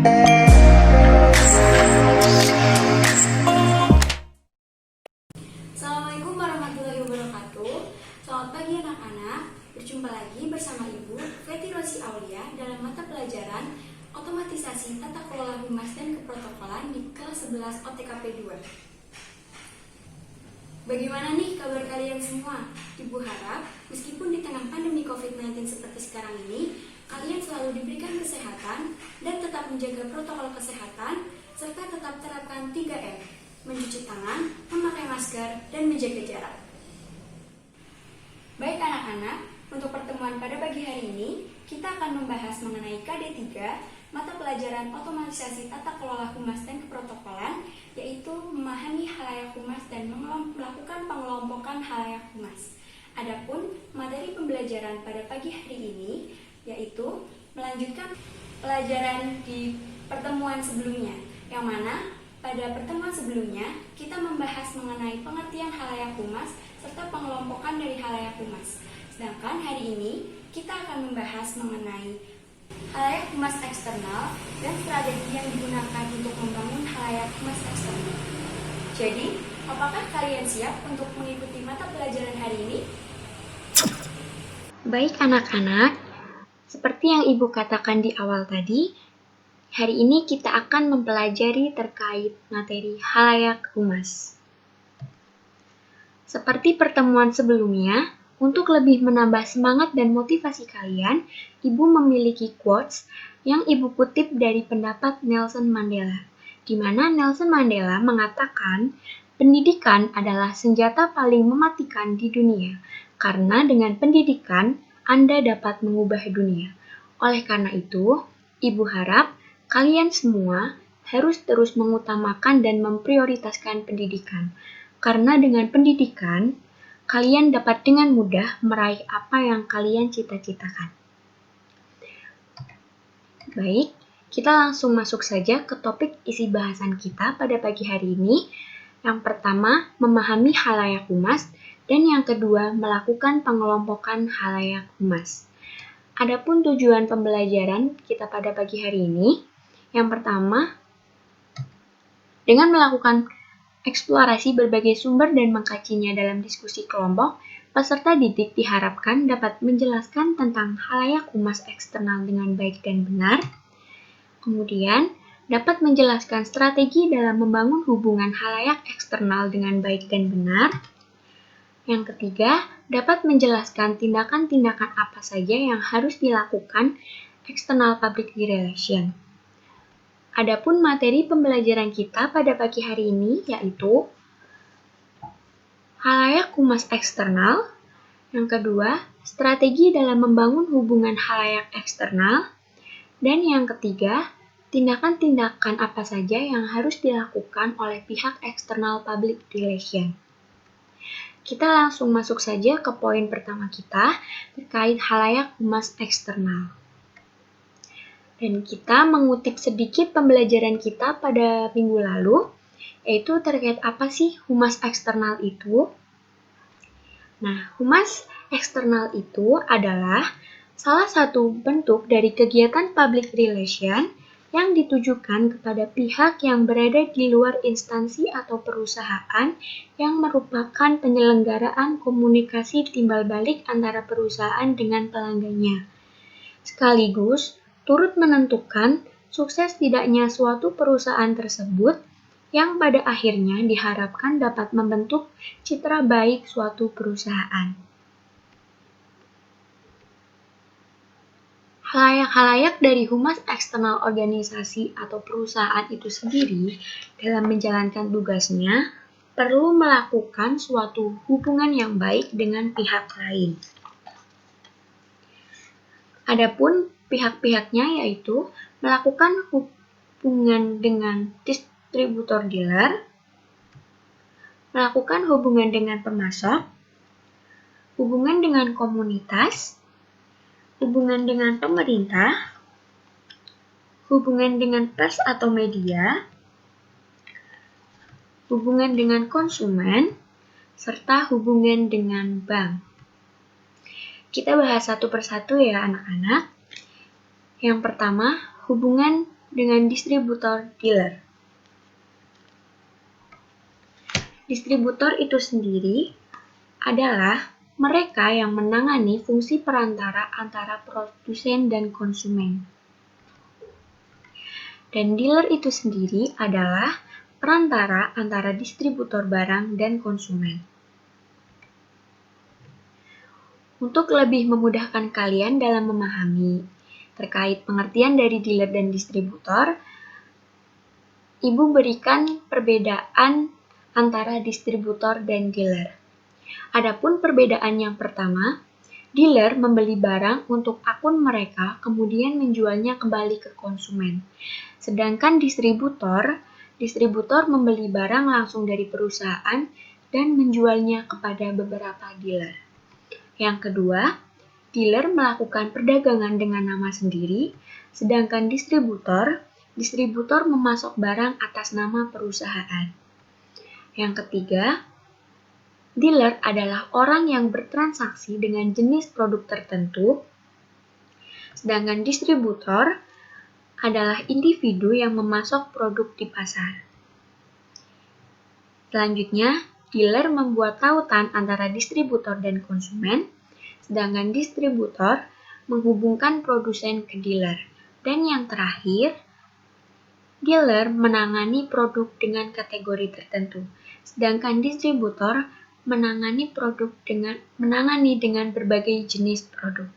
Assalamualaikum warahmatullahi wabarakatuh. Selamat pagi anak-anak. Berjumpa lagi bersama Ibu Feti Rosi Aulia dalam mata pelajaran Otomatisasi Tata Kelola Humas dan Keprotokolan di kelas 11 OTKP 2. Bagaimana nih kabar kalian semua? Ibu harap meskipun di tengah pandemi COVID-19 seperti sekarang ini, kalian selalu diberikan kesehatan dan tetap menjaga protokol kesehatan serta tetap terapkan 3M, mencuci tangan, memakai masker, dan menjaga jarak. Baik anak-anak, untuk pertemuan pada pagi hari ini, kita akan membahas mengenai KD 3, mata pelajaran Otomatisasi Tata Kelola Humas dan Keprotokolan, yaitu memahami halayak humas dan melakukan pengelompokan halayak humas. Adapun materi pembelajaran pada pagi hari ini, yaitu melanjutkan pelajaran di pertemuan sebelumnya, yang mana pada pertemuan sebelumnya kita membahas mengenai pengertian halayak humas serta pengelompokan dari halayak humas. Sedangkan hari ini kita akan membahas mengenai halayak humas eksternal dan strategi yang digunakan untuk membangun halayak humas eksternal. Jadi, apakah kalian siap untuk mengikuti mata pelajaran hari ini? Baik anak-anak, seperti yang Ibu katakan di awal tadi, hari ini kita akan mempelajari terkait materi halayak humas. Seperti pertemuan sebelumnya, untuk lebih menambah semangat dan motivasi kalian, Ibu memiliki quotes yang Ibu kutip dari pendapat Nelson Mandela, di mana Nelson Mandela mengatakan, pendidikan adalah senjata paling mematikan di dunia, karena dengan pendidikan, Anda dapat mengubah dunia. Oleh karena itu, Ibu harap kalian semua harus terus mengutamakan dan memprioritaskan pendidikan, karena dengan pendidikan, kalian dapat dengan mudah meraih apa yang kalian cita-citakan. Baik, kita langsung masuk saja ke topik isi bahasan kita pada pagi hari ini. Yang pertama, memahami halayak humas, dan yang kedua, melakukan pengelompokan halayak humas. Adapun tujuan pembelajaran kita pada pagi hari ini, yang pertama, dengan melakukan eksplorasi berbagai sumber dan mengkajinya dalam diskusi kelompok, peserta didik diharapkan dapat menjelaskan tentang halayak humas eksternal dengan baik dan benar. Kemudian, dapat menjelaskan strategi dalam membangun hubungan halayak eksternal dengan baik dan benar. Yang ketiga, dapat menjelaskan tindakan-tindakan apa saja yang harus dilakukan external public relation. Adapun materi pembelajaran kita pada pagi hari ini yaitu halayak humas eksternal, yang kedua, strategi dalam membangun hubungan halayak eksternal, dan yang ketiga, tindakan-tindakan apa saja yang harus dilakukan oleh pihak external public relation. Kita langsung masuk saja ke poin pertama kita terkait halayak humas eksternal. Dan kita mengutip sedikit pembelajaran kita pada minggu lalu, yaitu terkait apa sih humas eksternal itu. Nah, humas eksternal itu adalah salah satu bentuk dari kegiatan public relation yang ditujukan kepada pihak yang berada di luar instansi atau perusahaan yang merupakan penyelenggaraan komunikasi timbal balik antara perusahaan dengan pelanggannya. Sekaligus, turut menentukan sukses tidaknya suatu perusahaan tersebut yang pada akhirnya diharapkan dapat membentuk citra baik suatu perusahaan. Halayak-halayak dari humas eksternal organisasi atau perusahaan itu sendiri dalam menjalankan tugasnya perlu melakukan suatu hubungan yang baik dengan pihak lain. Adapun pihak-pihaknya yaitu melakukan hubungan dengan distributor dealer, melakukan hubungan dengan pemasok, hubungan dengan komunitas, hubungan dengan pemerintah, hubungan dengan pers atau media, hubungan dengan konsumen, serta hubungan dengan bank. Kita bahas satu persatu ya anak-anak. Yang pertama, hubungan dengan distributor dealer. Distributor itu sendiri adalah mereka yang menangani fungsi perantara antara produsen dan konsumen. Dan dealer itu sendiri adalah perantara antara distributor barang dan konsumen. Untuk lebih memudahkan kalian dalam memahami terkait pengertian dari dealer dan distributor, Ibu berikan perbedaan antara distributor dan dealer. Adapun perbedaan yang pertama, dealer membeli barang untuk akun mereka kemudian menjualnya kembali ke konsumen. Sedangkan distributor membeli barang langsung dari perusahaan dan menjualnya kepada beberapa dealer. Yang kedua, dealer melakukan perdagangan dengan nama sendiri, sedangkan distributor memasok barang atas nama perusahaan. Yang ketiga, dealer adalah orang yang bertransaksi dengan jenis produk tertentu, sedangkan distributor adalah individu yang memasok produk di pasar. Selanjutnya, dealer membuat tautan antara distributor dan konsumen, sedangkan distributor menghubungkan produsen ke dealer. Dan yang terakhir, dealer menangani produk dengan kategori tertentu, sedangkan distributor menangani dengan berbagai jenis produk.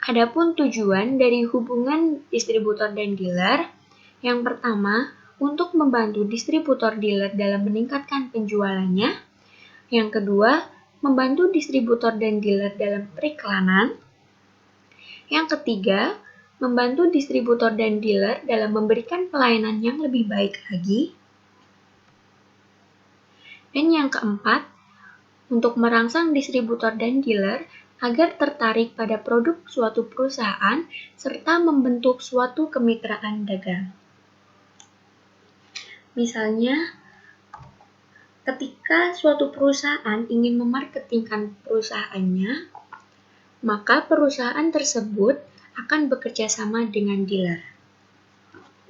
Adapun tujuan dari hubungan distributor dan dealer, yang pertama, untuk membantu distributor dealer dalam meningkatkan penjualannya. Yang kedua, membantu distributor dan dealer dalam periklanan. Yang ketiga, membantu distributor dan dealer dalam memberikan pelayanan yang lebih baik lagi. Dan yang keempat, untuk merangsang distributor dan dealer agar tertarik pada produk suatu perusahaan serta membentuk suatu kemitraan dagang. Misalnya, ketika suatu perusahaan ingin memarketingkan perusahaannya, maka perusahaan tersebut akan bekerja sama dengan dealer.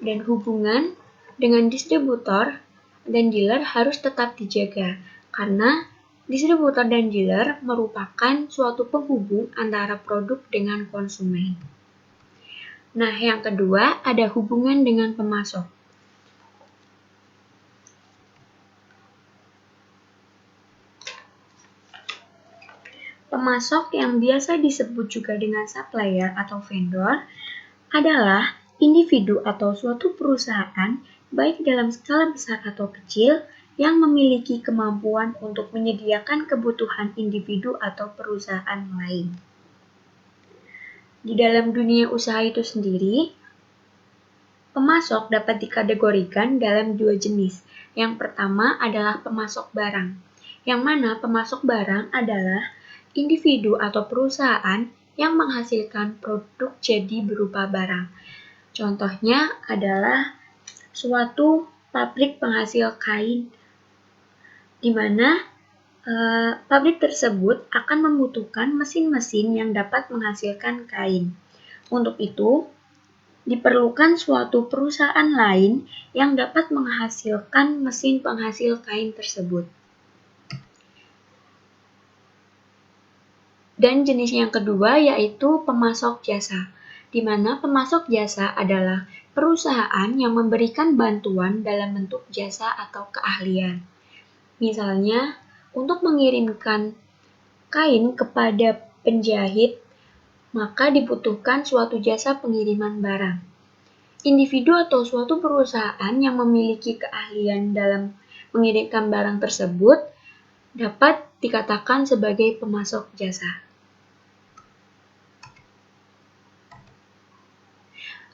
Dan hubungan dengan distributor dan dealer harus tetap dijaga, karena distributor dan dealer merupakan suatu penghubung antara produk dengan konsumen. Nah, yang kedua ada hubungan dengan pemasok. Pemasok yang biasa disebut juga dengan supplier atau vendor adalah individu atau suatu perusahaan baik dalam skala besar atau kecil yang memiliki kemampuan untuk menyediakan kebutuhan individu atau perusahaan lain. Di dalam dunia usaha itu sendiri, pemasok dapat dikategorikan dalam dua jenis. Yang pertama adalah pemasok barang, yang mana pemasok barang adalah individu atau perusahaan yang menghasilkan produk jadi berupa barang. Contohnya adalah suatu pabrik penghasil kain, di mana pabrik tersebut akan membutuhkan mesin-mesin yang dapat menghasilkan kain. Untuk itu, diperlukan suatu perusahaan lain yang dapat menghasilkan mesin penghasil kain tersebut. Dan jenis yang kedua yaitu pemasok jasa, di mana pemasok jasa adalah perusahaan yang memberikan bantuan dalam bentuk jasa atau keahlian. Misalnya, untuk mengirimkan kain kepada penjahit, maka dibutuhkan suatu jasa pengiriman barang. Individu atau suatu perusahaan yang memiliki keahlian dalam mengirimkan barang tersebut dapat dikatakan sebagai pemasok jasa.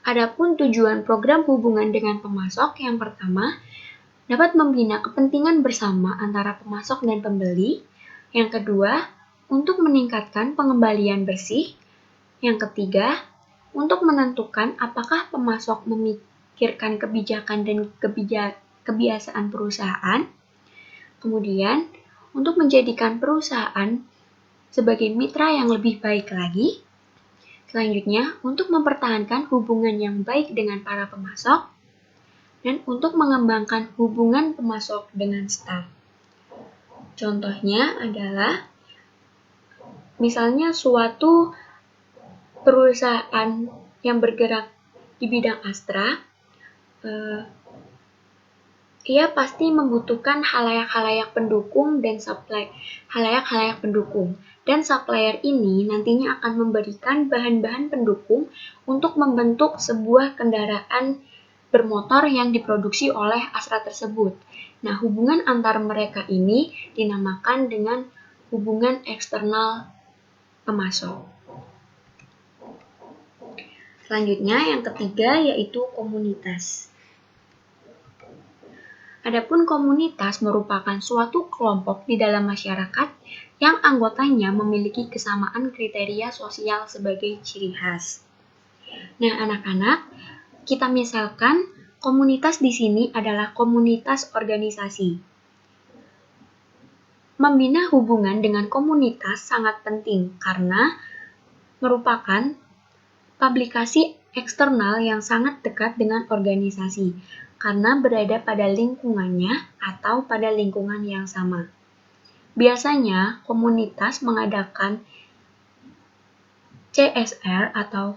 Adapun tujuan program hubungan dengan pemasok, yang pertama, dapat membina kepentingan bersama antara pemasok dan pembeli. Yang kedua, untuk meningkatkan pengembalian bersih. Yang ketiga, untuk menentukan apakah pemasok memikirkan kebijakan dan kebiasaan perusahaan. Kemudian, untuk menjadikan perusahaan sebagai mitra yang lebih baik lagi. Selanjutnya, untuk mempertahankan hubungan yang baik dengan para pemasok, dan untuk mengembangkan hubungan pemasok dengan staf. Contohnya adalah, misalnya suatu perusahaan yang bergerak di bidang Astra, ia pasti membutuhkan halayak-halayak pendukung dan halayak-halayak pendukung. Dan supplier ini nantinya akan memberikan bahan-bahan pendukung untuk membentuk sebuah kendaraan bermotor yang diproduksi oleh Astra tersebut. Nah, hubungan antar mereka ini dinamakan dengan hubungan eksternal pemasok. Selanjutnya, yang ketiga yaitu komunitas. Adapun komunitas merupakan suatu kelompok di dalam masyarakat yang anggotanya memiliki kesamaan kriteria sosial sebagai ciri khas. Nah, anak-anak, kita misalkan komunitas di sini adalah komunitas organisasi. Membina hubungan dengan komunitas sangat penting karena merupakan publikasi eksternal yang sangat dekat dengan organisasi karena berada pada lingkungannya atau pada lingkungan yang sama. Biasanya, komunitas mengadakan CSR atau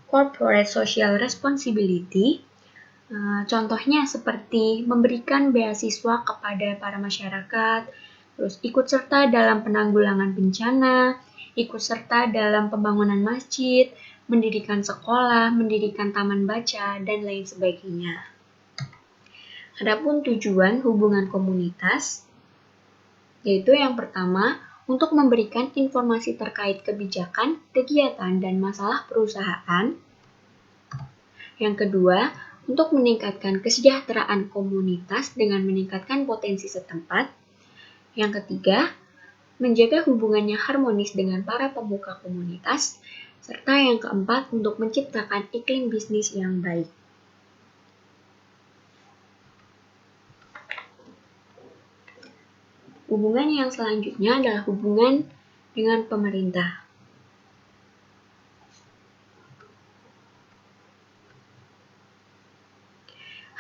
Corporate Social Responsibility. Contohnya seperti memberikan beasiswa kepada para masyarakat, terus ikut serta dalam penanggulangan bencana, ikut serta dalam pembangunan masjid, mendirikan sekolah, mendirikan taman baca, dan lain sebagainya. Adapun tujuan hubungan komunitas, yaitu yang pertama, untuk memberikan informasi terkait kebijakan, kegiatan, dan masalah perusahaan. Yang kedua, untuk meningkatkan kesejahteraan komunitas dengan meningkatkan potensi setempat. Yang ketiga, menjaga hubungannya harmonis dengan para pemuka komunitas. Serta yang keempat, untuk menciptakan iklim bisnis yang baik. Hubungan yang selanjutnya adalah hubungan dengan pemerintah.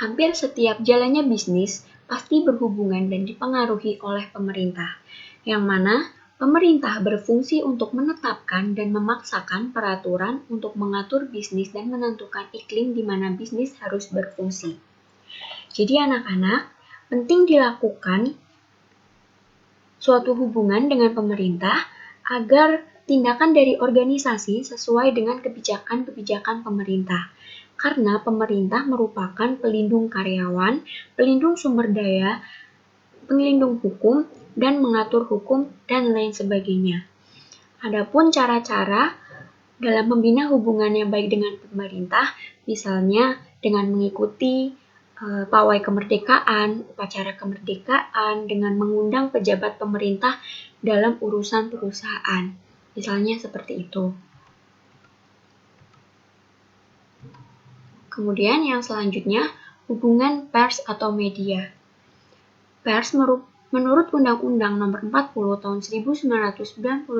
Hampir setiap jalannya bisnis pasti berhubungan dan dipengaruhi oleh pemerintah, yang mana pemerintah berfungsi untuk menetapkan dan memaksakan peraturan untuk mengatur bisnis dan menentukan iklim di mana bisnis harus berfungsi. Jadi anak-anak, penting dilakukan suatu hubungan dengan pemerintah agar tindakan dari organisasi sesuai dengan kebijakan-kebijakan pemerintah. Karena pemerintah merupakan pelindung karyawan, pelindung sumber daya, pelindung hukum, dan mengatur hukum, dan lain sebagainya. Adapun cara-cara dalam membina hubungan yang baik dengan pemerintah, misalnya dengan mengikuti pawai kemerdekaan, upacara kemerdekaan, dengan mengundang pejabat pemerintah dalam urusan perusahaan. Misalnya seperti itu. Kemudian yang selanjutnya, hubungan pers atau media. Pers menurut Undang-Undang Nomor 40 Tahun 1999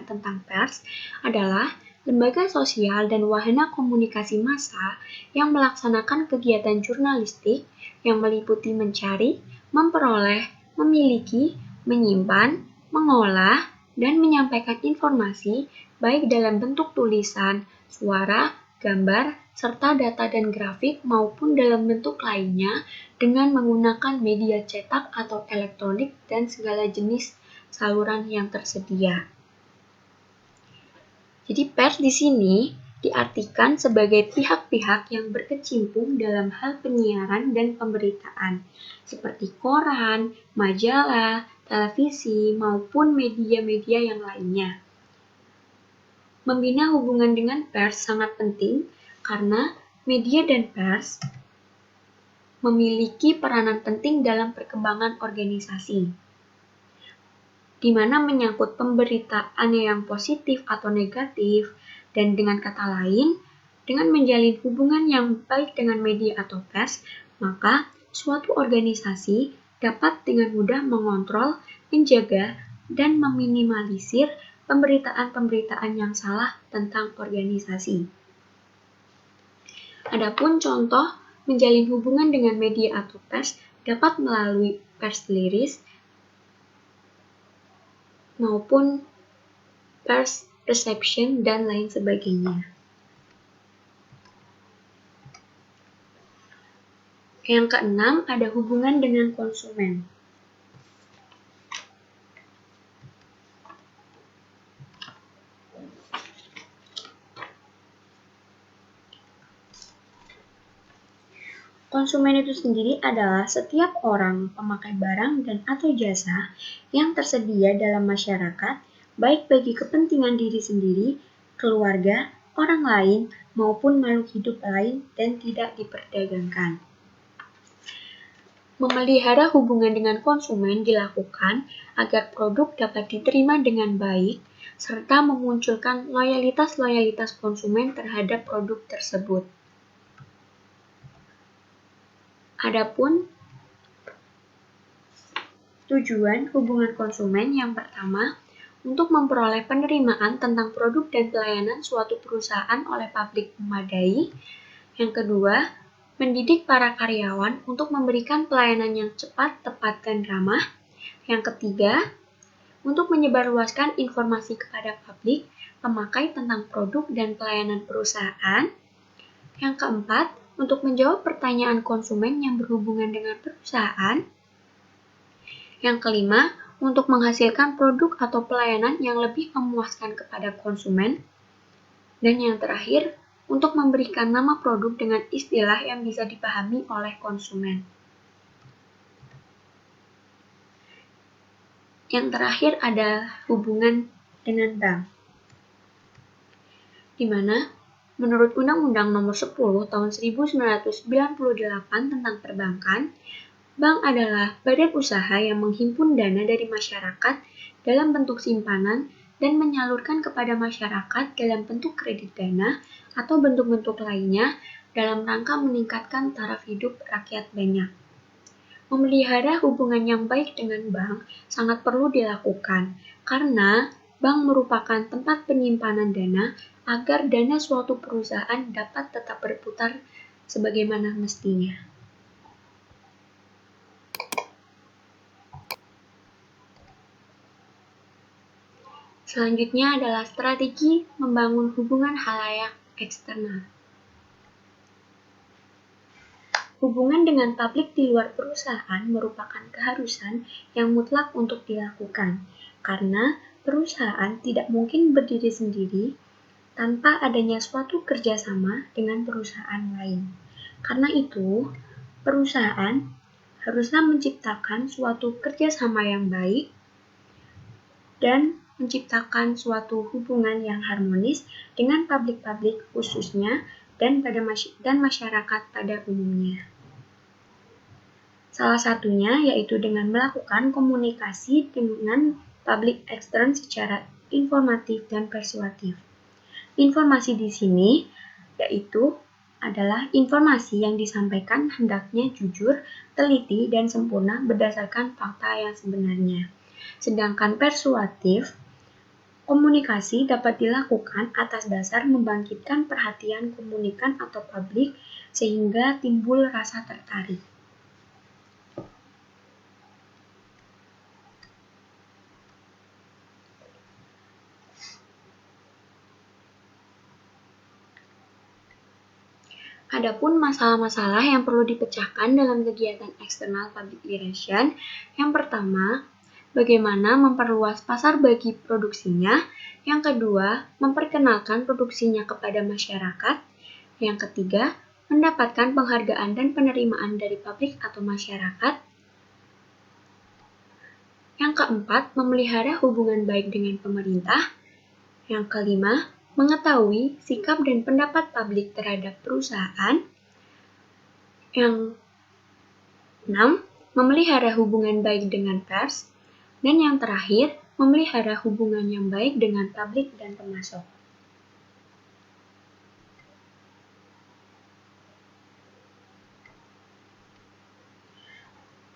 tentang pers adalah lembaga sosial dan wahana komunikasi massa yang melaksanakan kegiatan jurnalistik yang meliputi mencari, memperoleh, memiliki, menyimpan, mengolah, dan menyampaikan informasi baik dalam bentuk tulisan, suara, gambar, serta data dan grafik maupun dalam bentuk lainnya dengan menggunakan media cetak atau elektronik dan segala jenis saluran yang tersedia. Jadi pers di sini diartikan sebagai pihak-pihak yang berkecimpung dalam hal penyiaran dan pemberitaan, seperti koran, majalah, televisi, maupun media-media yang lainnya. Membina hubungan dengan pers sangat penting karena media dan pers memiliki peranan penting dalam perkembangan organisasi, di mana menyangkut pemberitaan yang positif atau negatif, dan dengan kata lain, dengan menjalin hubungan yang baik dengan media atau pers, maka suatu organisasi dapat dengan mudah mengontrol, menjaga, dan meminimalisir pemberitaan-pemberitaan yang salah tentang organisasi. Adapun contoh menjalin hubungan dengan media atau pers dapat melalui pers liris maupun pers reception dan lain sebagainya. Yang keenam, ada hubungan dengan konsumen. Konsumen itu sendiri adalah setiap orang pemakai barang dan atau jasa yang tersedia dalam masyarakat, baik bagi kepentingan diri sendiri, keluarga, orang lain, maupun makhluk hidup lain dan tidak diperdagangkan. Memelihara hubungan dengan konsumen dilakukan agar produk dapat diterima dengan baik, serta memunculkan loyalitas konsumen terhadap produk tersebut. Adapun tujuan hubungan konsumen yang pertama, untuk memperoleh penerimaan tentang produk dan pelayanan suatu perusahaan oleh publik memadai. Yang kedua, mendidik para karyawan untuk memberikan pelayanan yang cepat, tepat, dan ramah. Yang ketiga, untuk menyebarluaskan informasi kepada publik pemakai tentang produk dan pelayanan perusahaan. Yang keempat, untuk menjawab pertanyaan konsumen yang berhubungan dengan perusahaan. Yang kelima, untuk menghasilkan produk atau pelayanan yang lebih memuaskan kepada konsumen. Dan yang terakhir, untuk memberikan nama produk dengan istilah yang bisa dipahami oleh konsumen. Yang terakhir ada hubungan dengan bank, di mana menurut Undang-Undang Nomor 10 Tahun 1998 tentang Perbankan, bank adalah badan usaha yang menghimpun dana dari masyarakat dalam bentuk simpanan dan menyalurkan kepada masyarakat dalam bentuk kredit dana atau bentuk-bentuk lainnya dalam rangka meningkatkan taraf hidup rakyat banyak. Memelihara hubungan yang baik dengan bank sangat perlu dilakukan karena bank merupakan tempat penyimpanan dana agar dana suatu perusahaan dapat tetap berputar sebagaimana mestinya. Selanjutnya adalah strategi membangun hubungan khalayak eksternal. Hubungan dengan publik di luar perusahaan merupakan keharusan yang mutlak untuk dilakukan, karena perusahaan tidak mungkin berdiri sendiri tanpa adanya suatu kerjasama dengan perusahaan lain. Karena itu, perusahaan haruslah menciptakan suatu kerjasama yang baik dan menciptakan suatu hubungan yang harmonis dengan publik-publik khususnya dan masyarakat pada umumnya. Salah satunya yaitu dengan melakukan komunikasi dengan publik ekstern secara informatif dan persuasif. Informasi di sini yaitu adalah informasi yang disampaikan hendaknya jujur, teliti, dan sempurna berdasarkan fakta yang sebenarnya. Sedangkan persuasif, komunikasi dapat dilakukan atas dasar membangkitkan perhatian komunikan atau publik sehingga timbul rasa tertarik. Adapun masalah-masalah yang perlu dipecahkan dalam kegiatan eksternal public relation, yang pertama, bagaimana memperluas pasar bagi produksinya. Yang kedua, memperkenalkan produksinya kepada masyarakat. Yang ketiga, mendapatkan penghargaan dan penerimaan dari publik atau masyarakat. Yang keempat, memelihara hubungan baik dengan pemerintah. Yang kelima, mengetahui sikap dan pendapat publik terhadap perusahaan. Yang 6. Memelihara hubungan baik dengan pers. Dan yang terakhir, memelihara hubungan yang baik dengan publik dan pemasok.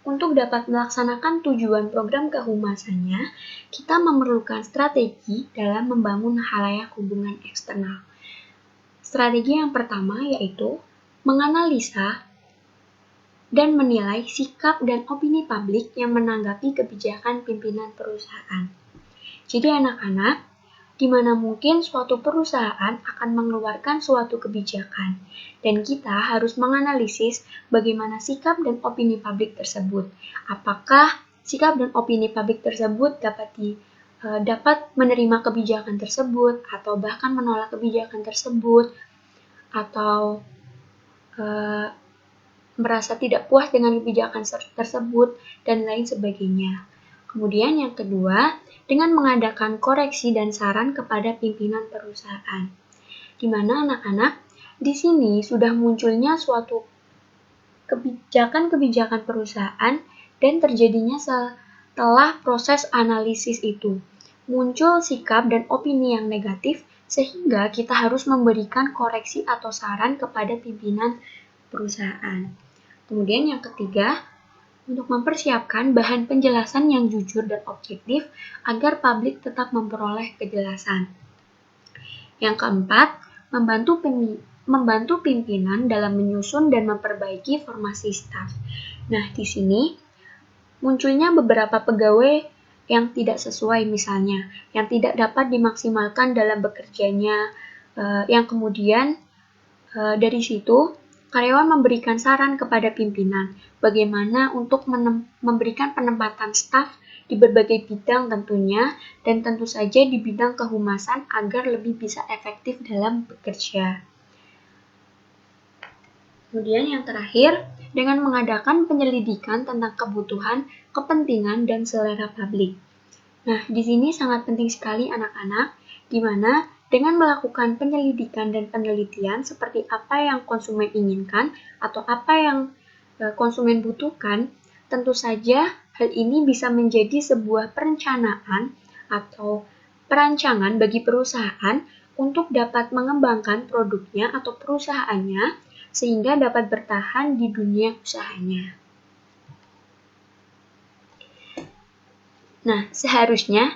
untuk dapat melaksanakan tujuan program kehumasannya, kita memerlukan strategi dalam membangun khalayak hubungan eksternal. Strategi yang pertama yaitu menganalisa dan menilai sikap dan opini publik yang menanggapi kebijakan pimpinan perusahaan. Jadi anak-anak, di mana mungkin suatu perusahaan akan mengeluarkan suatu kebijakan, dan kita harus menganalisis bagaimana sikap dan opini publik tersebut. Apakah sikap dan opini publik tersebut dapat menerima kebijakan tersebut, atau bahkan menolak kebijakan tersebut, atau merasa tidak puas dengan kebijakan tersebut, dan lain sebagainya. Kemudian yang kedua, dengan mengadakan koreksi dan saran kepada pimpinan perusahaan. Di mana anak-anak, di sini sudah munculnya suatu kebijakan-kebijakan perusahaan dan terjadinya setelah proses analisis itu. Muncul sikap dan opini yang negatif sehingga kita harus memberikan koreksi atau saran kepada pimpinan perusahaan. Kemudian yang ketiga, untuk mempersiapkan bahan penjelasan yang jujur dan objektif agar publik tetap memperoleh kejelasan. Yang keempat, membantu pimpinan dalam menyusun dan memperbaiki formasi staf. Nah, di sini munculnya beberapa pegawai yang tidak sesuai misalnya, yang tidak dapat dimaksimalkan dalam bekerjanya, yang kemudian dari situ karyawan memberikan saran kepada pimpinan bagaimana untuk memberikan penempatan staf di berbagai bidang tentunya, dan tentu saja di bidang kehumasan agar lebih bisa efektif dalam bekerja. Kemudian yang terakhir, dengan mengadakan penyelidikan tentang kebutuhan, kepentingan, dan selera publik. Nah, di sini sangat penting sekali anak-anak, di mana dengan melakukan penyelidikan dan penelitian seperti apa yang konsumen inginkan atau apa yang konsumen butuhkan, tentu saja hal ini bisa menjadi sebuah perencanaan atau perancangan bagi perusahaan untuk dapat mengembangkan produknya atau perusahaannya sehingga dapat bertahan di dunia usahanya. Nah, seharusnya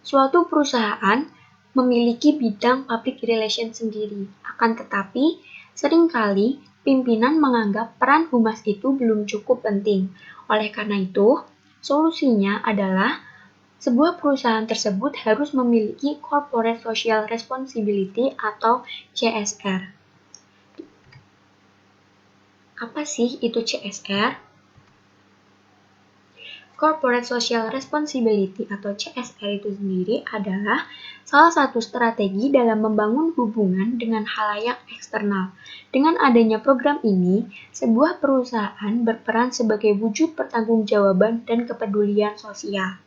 suatu perusahaan memiliki bidang public relations sendiri. Akan tetapi, seringkali pimpinan menganggap peran humas itu belum cukup penting. Oleh karena itu, solusinya adalah sebuah perusahaan tersebut harus memiliki Corporate Social Responsibility atau CSR. Apa sih itu CSR? Corporate Social Responsibility atau CSR itu sendiri adalah salah satu strategi dalam membangun hubungan dengan khalayak eksternal. Dengan adanya program ini, sebuah perusahaan berperan sebagai wujud pertanggungjawaban dan kepedulian sosial.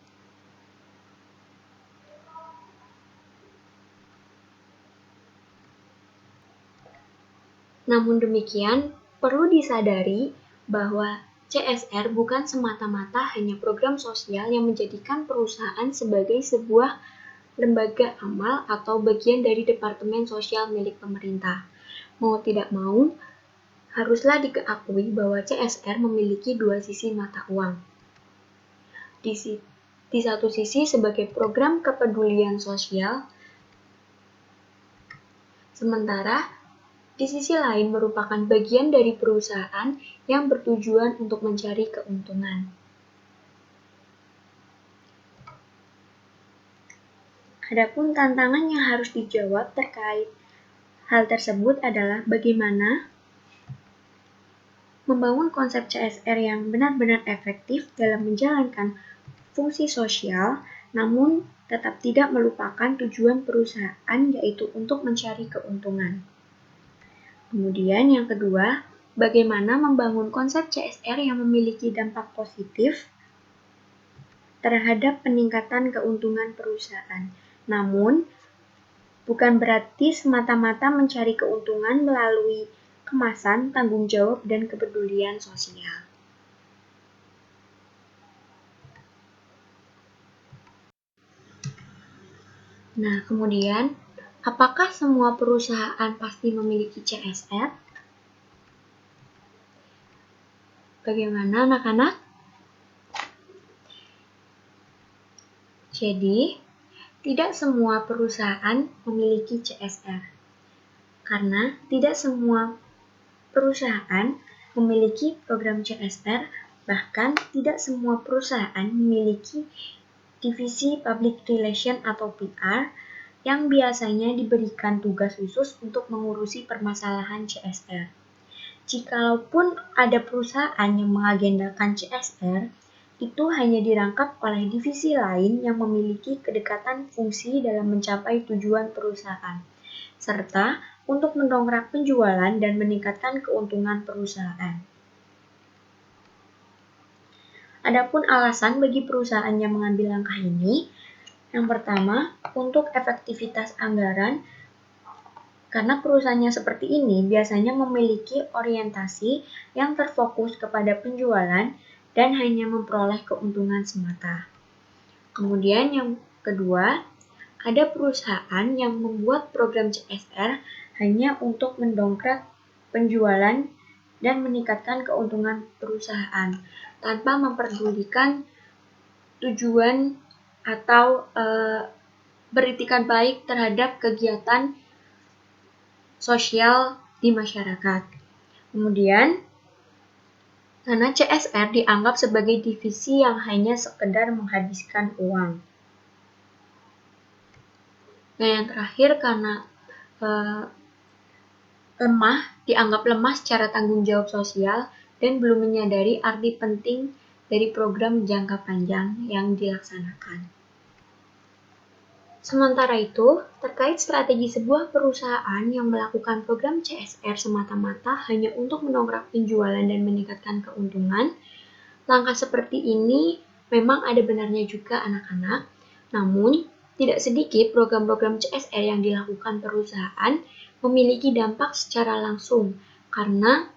Namun demikian, perlu disadari bahwa CSR bukan semata-mata hanya program sosial yang menjadikan perusahaan sebagai sebuah lembaga amal atau bagian dari departemen sosial milik pemerintah. Mau tidak mau, haruslah diakui bahwa CSR memiliki dua sisi mata uang. Di satu sisi sebagai program kepedulian sosial, sementara di sisi lain merupakan bagian dari perusahaan yang bertujuan untuk mencari keuntungan. Adapun tantangan yang harus dijawab terkait hal tersebut adalah bagaimana membangun konsep CSR yang benar-benar efektif dalam menjalankan fungsi sosial, namun tetap tidak melupakan tujuan perusahaan, yaitu untuk mencari keuntungan. Kemudian yang kedua, bagaimana membangun konsep CSR yang memiliki dampak positif terhadap peningkatan keuntungan perusahaan. Namun, bukan berarti semata-mata mencari keuntungan melalui kemasan, tanggung jawab, dan kepedulian sosial. Nah, kemudian, apakah semua perusahaan pasti memiliki CSR? Bagaimana anak-anak? Jadi, tidak semua perusahaan memiliki CSR. Karena tidak semua perusahaan memiliki program CSR, bahkan tidak semua perusahaan memiliki divisi Public Relation atau PR yang biasanya diberikan tugas khusus untuk mengurusi permasalahan CSR. Jikalaupun ada perusahaan yang mengagendakan CSR, itu hanya dirangkap oleh divisi lain yang memiliki kedekatan fungsi dalam mencapai tujuan perusahaan, serta untuk mendongkrak penjualan dan meningkatkan keuntungan perusahaan. Adapun alasan bagi perusahaan yang mengambil langkah ini, yang pertama, untuk efektivitas anggaran, karena perusahaannya seperti ini biasanya memiliki orientasi yang terfokus kepada penjualan dan hanya memperoleh keuntungan semata. Kemudian yang kedua, ada perusahaan yang membuat program CSR hanya untuk mendongkrak penjualan dan meningkatkan keuntungan perusahaan tanpa memperdulikan tujuan atau beretikat baik terhadap kegiatan sosial di masyarakat. Kemudian, karena CSR dianggap sebagai divisi yang hanya sekedar menghabiskan uang. Nah, yang terakhir karena dianggap lemah secara tanggung jawab sosial dan belum menyadari arti penting dari program jangka panjang yang dilaksanakan. Sementara itu, terkait strategi sebuah perusahaan yang melakukan program CSR semata-mata hanya untuk mendongkrak penjualan dan meningkatkan keuntungan, langkah seperti ini memang ada benarnya juga anak-anak, namun tidak sedikit program-program CSR yang dilakukan perusahaan memiliki dampak secara langsung karena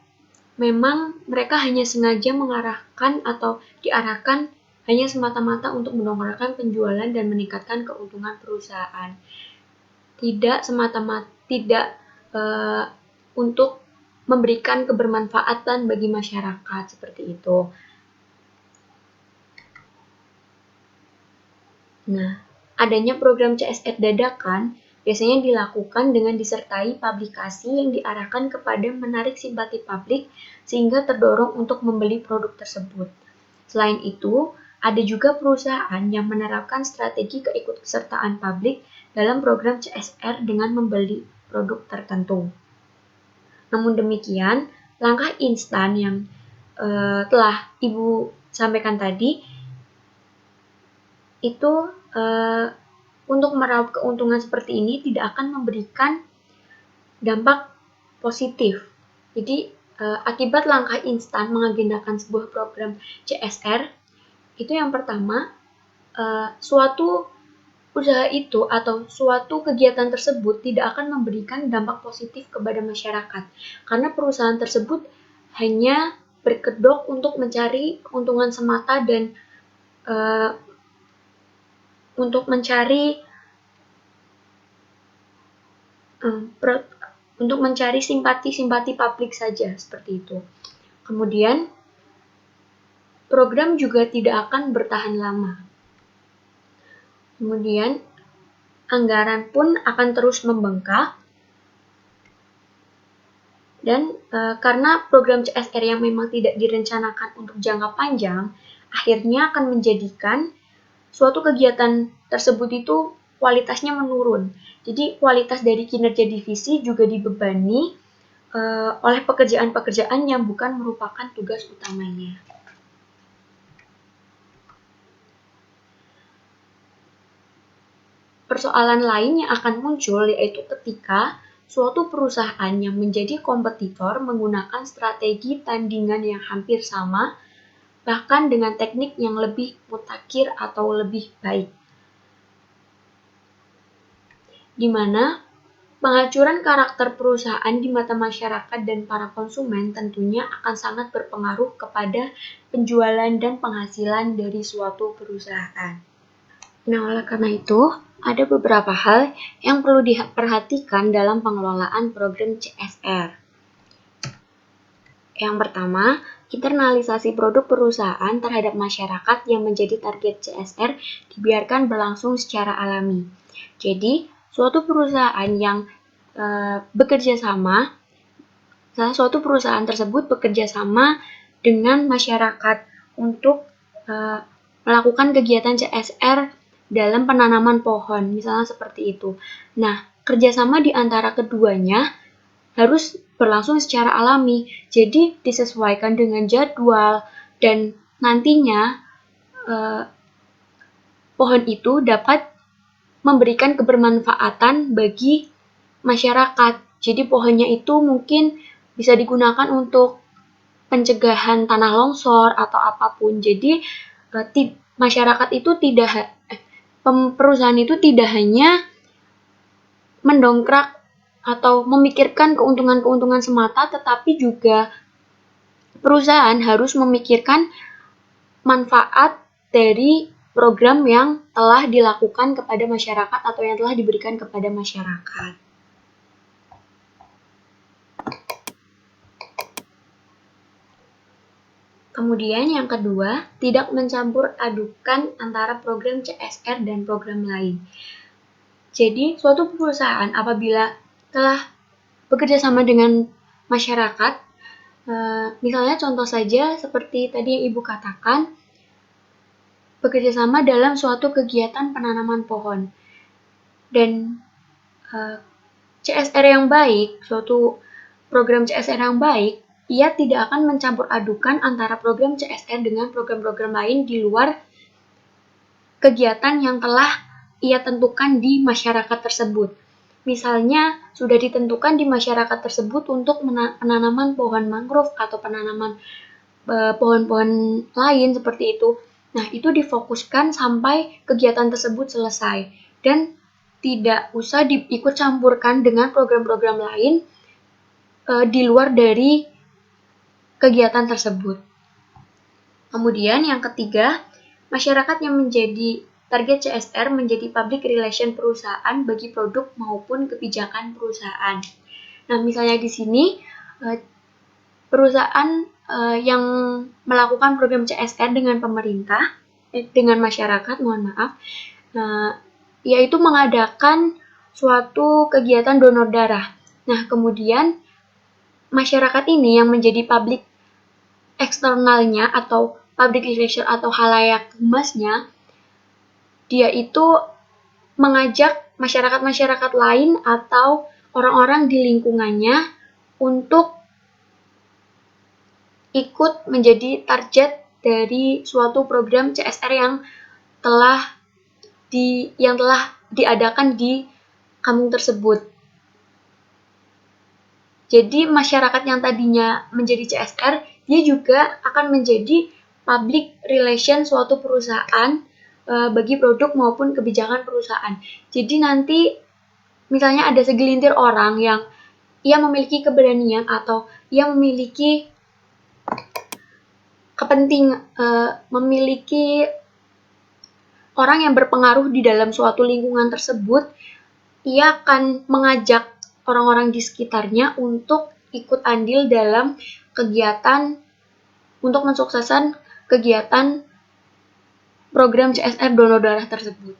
memang mereka hanya sengaja mengarahkan atau diarahkan hanya semata-mata untuk mendongkrakkan penjualan dan meningkatkan keuntungan perusahaan. Tidak semata-mata untuk memberikan kebermanfaatan bagi masyarakat seperti itu. Nah, adanya program CSR dadakan biasanya dilakukan dengan disertai publikasi yang diarahkan kepada menarik simpati publik sehingga terdorong untuk membeli produk tersebut. Selain itu, ada juga perusahaan yang menerapkan strategi keikutsertaan publik dalam program CSR dengan membeli produk tertentu. Namun demikian, langkah instan yang telah Ibu sampaikan tadi itu untuk meraup keuntungan seperti ini tidak akan memberikan dampak positif. Jadi akibat langkah instan mengagendakan sebuah program CSR itu yang pertama, suatu usaha itu atau suatu kegiatan tersebut tidak akan memberikan dampak positif kepada masyarakat karena perusahaan tersebut hanya berkedok untuk mencari keuntungan semata dan untuk mencari simpati publik saja seperti itu. Kemudian program juga tidak akan bertahan lama. Kemudian anggaran pun akan terus membengkak dan karena program CSR yang memang tidak direncanakan untuk jangka panjang, akhirnya akan menjadikan suatu kegiatan tersebut itu kualitasnya menurun. Jadi kualitas dari kinerja divisi juga dibebani oleh pekerjaan-pekerjaan yang bukan merupakan tugas utamanya. Persoalan lain yang akan muncul yaitu ketika suatu perusahaan yang menjadi kompetitor menggunakan strategi tandingan yang hampir sama, bahkan dengan teknik yang lebih mutakhir atau lebih baik. Di mana penghancuran karakter perusahaan di mata masyarakat dan para konsumen tentunya akan sangat berpengaruh kepada penjualan dan penghasilan dari suatu perusahaan. Nah, oleh karena itu, ada beberapa hal yang perlu diperhatikan dalam pengelolaan program CSR. Yang pertama, internalisasi produk perusahaan terhadap masyarakat yang menjadi target CSR dibiarkan berlangsung secara alami. Jadi, suatu perusahaan yang suatu perusahaan tersebut bekerja sama dengan masyarakat untuk melakukan kegiatan CSR dalam penanaman pohon, misalnya seperti itu. Nah, kerjasama di antara keduanya harus berlangsung secara alami, jadi disesuaikan dengan jadwal dan nantinya pohon itu dapat memberikan kebermanfaatan bagi masyarakat. Jadi pohonnya itu mungkin bisa digunakan untuk pencegahan tanah longsor atau apapun. Jadi masyarakat itu perusahaan itu tidak hanya mendongkrak atau memikirkan keuntungan-keuntungan semata, tetapi juga perusahaan harus memikirkan manfaat dari program yang telah dilakukan kepada masyarakat atau yang telah diberikan kepada masyarakat. Kemudian yang kedua, tidak mencampur adukan antara program CSR dan program lain. Jadi, suatu perusahaan apabila telah bekerja sama dengan masyarakat, misalnya contoh saja seperti tadi yang Ibu katakan, bekerja sama dalam suatu kegiatan penanaman pohon. Dan CSR yang baik, suatu program CSR yang baik, ia tidak akan mencampur adukan antara program CSR dengan program-program lain di luar kegiatan yang telah ia tentukan di masyarakat tersebut. Misalnya, sudah ditentukan di masyarakat tersebut untuk penanaman pohon mangrove atau penanaman pohon-pohon lain seperti itu. Nah, itu difokuskan sampai kegiatan tersebut selesai dan tidak usah diikut campurkan dengan program-program lain di luar dari kegiatan tersebut. Kemudian yang ketiga, masyarakat yang menjadi target CSR menjadi public relation perusahaan bagi produk maupun kebijakan perusahaan. Nah, misalnya di sini perusahaan yang melakukan program CSR dengan pemerintah, dengan masyarakat, yaitu mengadakan suatu kegiatan donor darah. Nah, kemudian masyarakat ini yang menjadi public eksternalnya atau public relation atau halayak humasnya, dia itu mengajak masyarakat-masyarakat lain atau orang-orang di lingkungannya untuk ikut menjadi target dari suatu program CSR yang telah diadakan di kampung tersebut. Jadi masyarakat yang tadinya menjadi CSR, dia juga akan menjadi public relation suatu perusahaan bagi produk maupun kebijakan perusahaan. Jadi nanti misalnya ada segelintir orang yang ia memiliki keberanian atau ia memiliki memiliki orang yang berpengaruh di dalam suatu lingkungan tersebut, ia akan mengajak orang-orang di sekitarnya untuk ikut andil dalam kegiatan untuk mensukseskan kegiatan program CSR donor darah tersebut.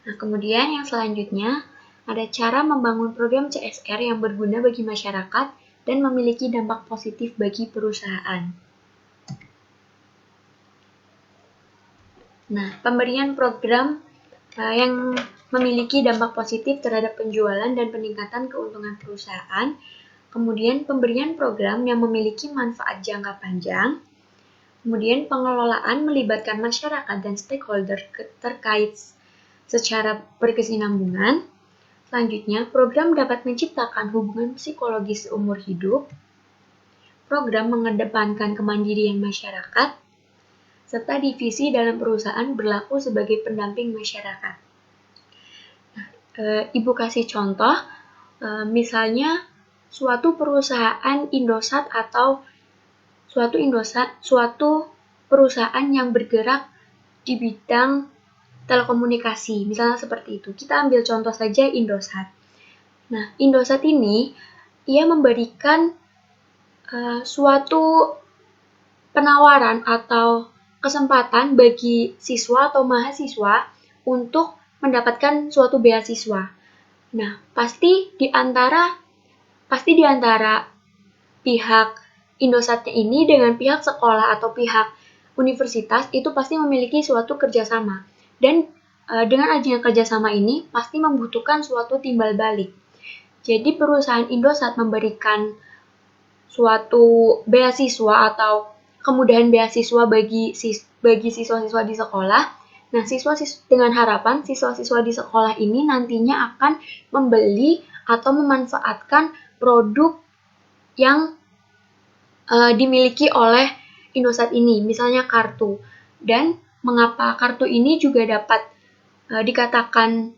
Nah, kemudian yang selanjutnya ada cara membangun program CSR yang berguna bagi masyarakat dan memiliki dampak positif bagi perusahaan. Nah, pemberian program yang memiliki dampak positif terhadap penjualan dan peningkatan keuntungan perusahaan, kemudian pemberian program yang memiliki manfaat jangka panjang, kemudian pengelolaan melibatkan masyarakat dan stakeholder terkait secara berkesinambungan, selanjutnya program dapat menciptakan hubungan psikologis seumur hidup, program mengedepankan kemandirian masyarakat, serta divisi dalam perusahaan berlaku sebagai pendamping masyarakat. Nah, Ibu kasih contoh, misalnya suatu perusahaan Indosat atau suatu perusahaan yang bergerak di bidang telekomunikasi, misalnya seperti itu. Kita ambil contoh saja Indosat. Nah, Indosat ini ia memberikan suatu penawaran atau kesempatan bagi siswa atau mahasiswa untuk mendapatkan suatu beasiswa. Nah, pasti di antara pihak Indosatnya ini dengan pihak sekolah atau pihak universitas itu pasti memiliki suatu kerjasama. Dan dengan adanya kerjasama ini pasti membutuhkan suatu timbal balik. Jadi perusahaan Indosat memberikan suatu beasiswa atau kemudahan beasiswa bagi siswa-siswa di sekolah. Nah, dengan harapan siswa-siswa di sekolah ini nantinya akan membeli atau memanfaatkan produk yang dimiliki oleh Indosat ini, misalnya kartu. Dan mengapa kartu ini juga dapat dikatakan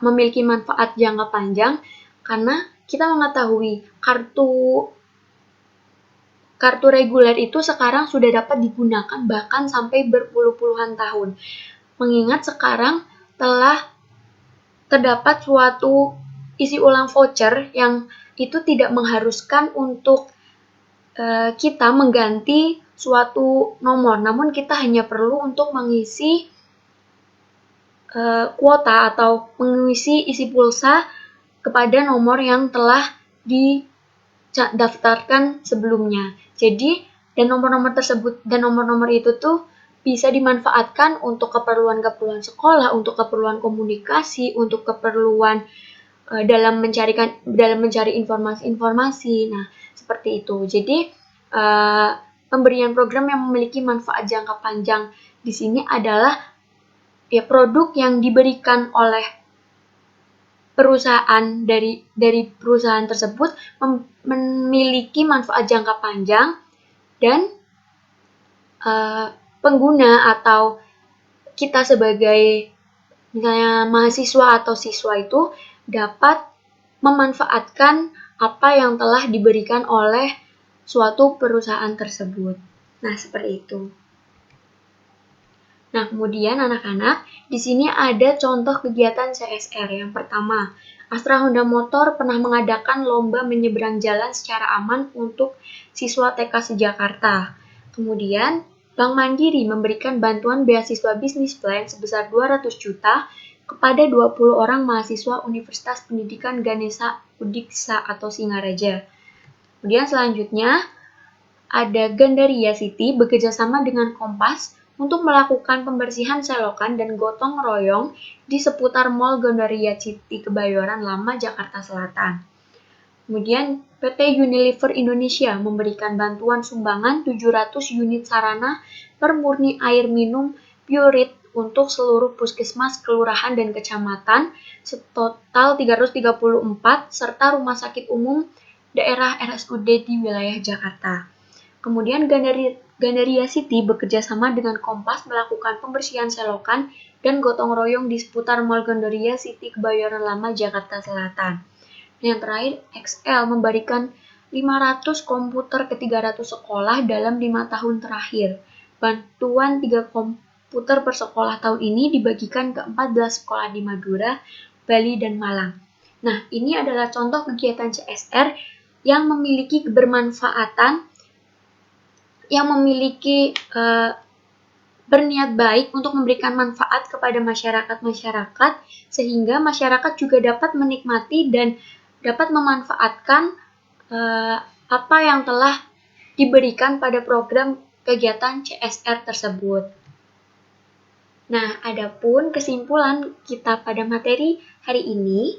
memiliki manfaat jangka panjang, karena kita mengetahui kartu reguler itu sekarang sudah dapat digunakan bahkan sampai berpuluh-puluhan tahun. Mengingat sekarang telah terdapat suatu isi ulang voucher yang itu tidak mengharuskan untuk kita mengganti suatu nomor, namun kita hanya perlu untuk mengisi kuota atau mengisi isi pulsa kepada nomor yang telah didaftarkan sebelumnya. Jadi, dan nomor-nomor itu tuh bisa dimanfaatkan untuk keperluan-keperluan sekolah, untuk keperluan komunikasi, untuk keperluan dalam mencari informasi-informasi. Nah, seperti itu. Jadi, pemberian program yang memiliki manfaat jangka panjang di sini adalah produk yang diberikan oleh perusahaan dari perusahaan tersebut memiliki manfaat jangka panjang dan pengguna atau kita sebagai misalnya mahasiswa atau siswa itu dapat memanfaatkan apa yang telah diberikan oleh suatu perusahaan tersebut. Nah, seperti itu. Nah, kemudian anak-anak, di sini ada contoh kegiatan CSR. Yang pertama, Astra Honda Motor pernah mengadakan lomba menyeberang jalan secara aman untuk siswa TK se-Jakarta. Kemudian, Bank Mandiri memberikan bantuan beasiswa bisnis plan sebesar 200 juta kepada 20 orang mahasiswa Universitas Pendidikan Ganesha Udiksa atau Singaraja. Kemudian selanjutnya ada Gandaria City bekerjasama dengan Kompas untuk melakukan pembersihan selokan dan gotong royong di seputar Mall Gandaria City Kebayoran Lama, Jakarta Selatan. Kemudian PT Unilever Indonesia memberikan bantuan sumbangan 700 unit sarana permurni air minum Pureit untuk seluruh puskesmas, kelurahan, dan kecamatan setotal 334 serta rumah sakit umum daerah RSUD di wilayah Jakarta. Kemudian Gandaria City bekerja sama dengan Kompas melakukan pembersihan selokan dan gotong royong di seputar Mall Gandaria City Kebayoran Lama, Jakarta Selatan. Yang terakhir, XL memberikan 500 komputer ke 300 sekolah dalam 5 tahun terakhir. Bantuan 3 komputer per sekolah tahun ini dibagikan ke 14 sekolah di Madura, Bali, dan Malang. Nah, ini adalah contoh kegiatan CSR yang memiliki kebermanfaatan, yang memiliki berniat baik untuk memberikan manfaat kepada masyarakat, sehingga masyarakat juga dapat menikmati dan dapat memanfaatkan apa yang telah diberikan pada program kegiatan CSR tersebut. Nah, adapun kesimpulan kita pada materi hari ini,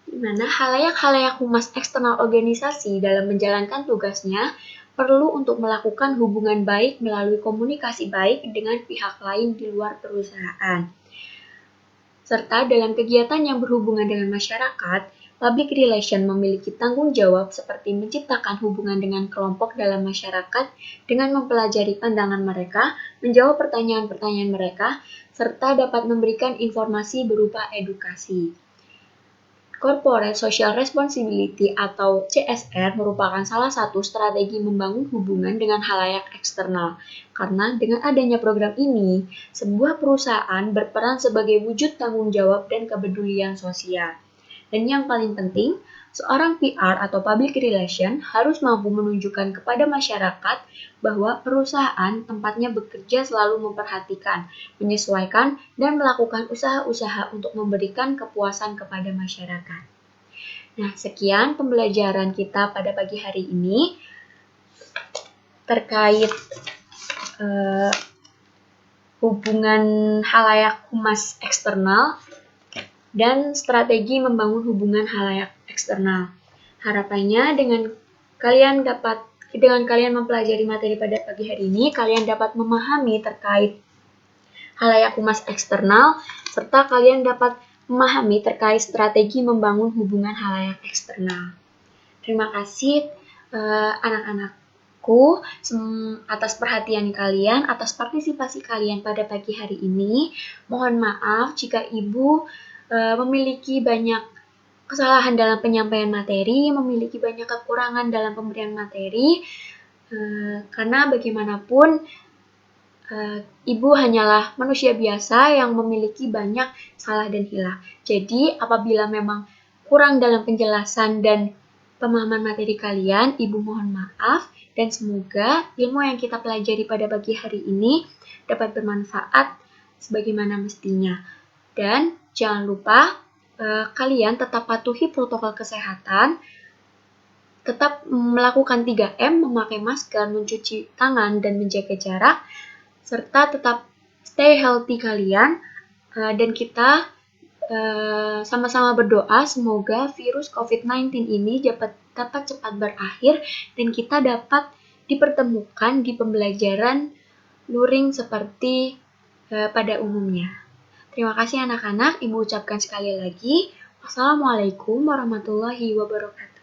di mana halayak-halayak humas eksternal organisasi dalam menjalankan tugasnya perlu untuk melakukan hubungan baik melalui komunikasi baik dengan pihak lain di luar perusahaan. Serta dalam kegiatan yang berhubungan dengan masyarakat, public relation memiliki tanggung jawab seperti menciptakan hubungan dengan kelompok dalam masyarakat dengan mempelajari pandangan mereka, menjawab pertanyaan-pertanyaan mereka, serta dapat memberikan informasi berupa edukasi. Corporate Social Responsibility atau CSR merupakan salah satu strategi membangun hubungan dengan halayak eksternal. Karena dengan adanya program ini, sebuah perusahaan berperan sebagai wujud tanggung jawab dan kepedulian sosial. Dan yang paling penting, seorang PR atau public relation harus mampu menunjukkan kepada masyarakat bahwa perusahaan tempatnya bekerja selalu memperhatikan, menyesuaikan, dan melakukan usaha-usaha untuk memberikan kepuasan kepada masyarakat. Nah, sekian pembelajaran kita pada pagi hari ini terkait hubungan halayak humas eksternal dan strategi membangun hubungan halayak eksternal. Harapannya dengan kalian mempelajari materi pada pagi hari ini, kalian dapat memahami terkait halayak humas eksternal, serta kalian dapat memahami terkait strategi membangun hubungan halayak eksternal. Terima kasih anak-anakku atas perhatian kalian, atas partisipasi kalian pada pagi hari ini. Mohon maaf jika Ibu memiliki banyak kesalahan dalam penyampaian materi, memiliki banyak kekurangan dalam pemberian materi, karena bagaimanapun Ibu hanyalah manusia biasa yang memiliki banyak salah dan hilang. Jadi apabila memang kurang dalam penjelasan dan pemahaman materi kalian, Ibu mohon maaf, dan semoga ilmu yang kita pelajari pada pagi hari ini dapat bermanfaat sebagaimana mestinya. Dan jangan lupa kalian tetap patuhi protokol kesehatan, tetap melakukan 3M, memakai masker, mencuci tangan, dan menjaga jarak, serta tetap stay healthy kalian, dan kita sama-sama berdoa semoga virus COVID-19 ini dapat cepat berakhir dan kita dapat dipertemukan di pembelajaran luring seperti pada umumnya. Terima kasih anak-anak, Ibu ucapkan sekali lagi. Wassalamualaikum warahmatullahi wabarakatuh.